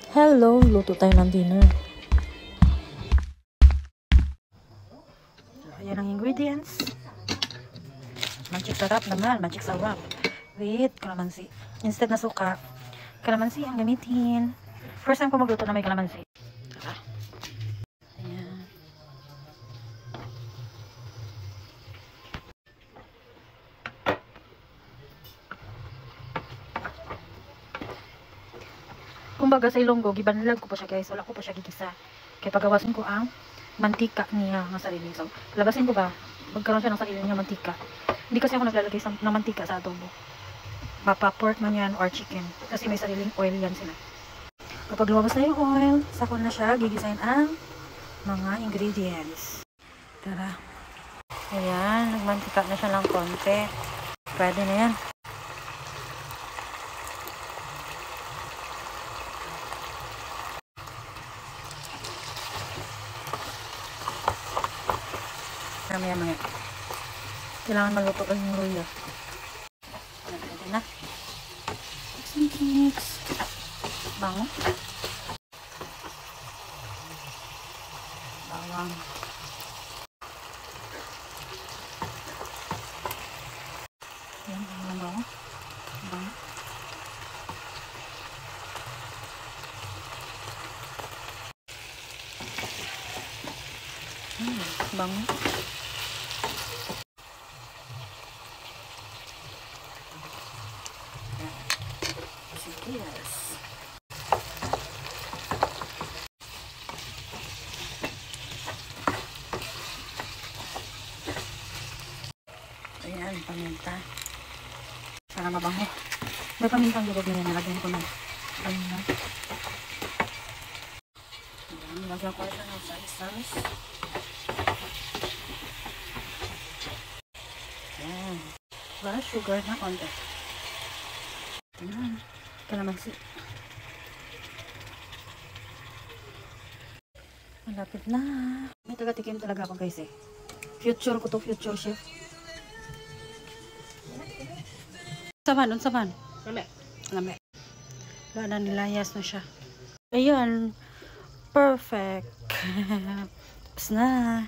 Hello, luto tayo ng dinner. Ayan ang ingredients. Magic sarap naman, magic sarap. With kalamansi. Instead na suka, kalamansi ang gamitin. First time ko magluto na may kalamansi. Ayan. Kumbaga sa Ilonggo, gibanlag ko pa siya guys. Wala ko pa siya gigisa. Kaya pagawasin ko ang mantika niya ng sarili. So, labasin ko ba? Magkaroon siya ng sarili niya mantika. Hindi kasi ako naglalagay ng mantika sa adobo. Mapa pork man yan or chicken. Kasi may sariling oil yan sila. Kapag lumabas na yung oil, sako na siya gigisahin ang mga ingredients. Tara. Ayan, nagmantika na siya ng konti. Pwede na yan. Maya-maya. Kailangan maluto lang yung luya. Pwede na. Mix. Bango. Bawang. Yan, bango. Bango. Bango. Yes. Ayan, paminta. Para mabango. May pamintang lubog na nalagyan ko na. Ayan. Nilagyan ko siya ng sauce. Ayan. Wala sugar na konti. Ayan. Kalamansi. Malapit na. May taga-tikim talaga ako guys eh. Future ko to, future chef. Saman, unsaman? Lame. Wala na, nilayas na siya. Ayan. Perfect. Tapos na.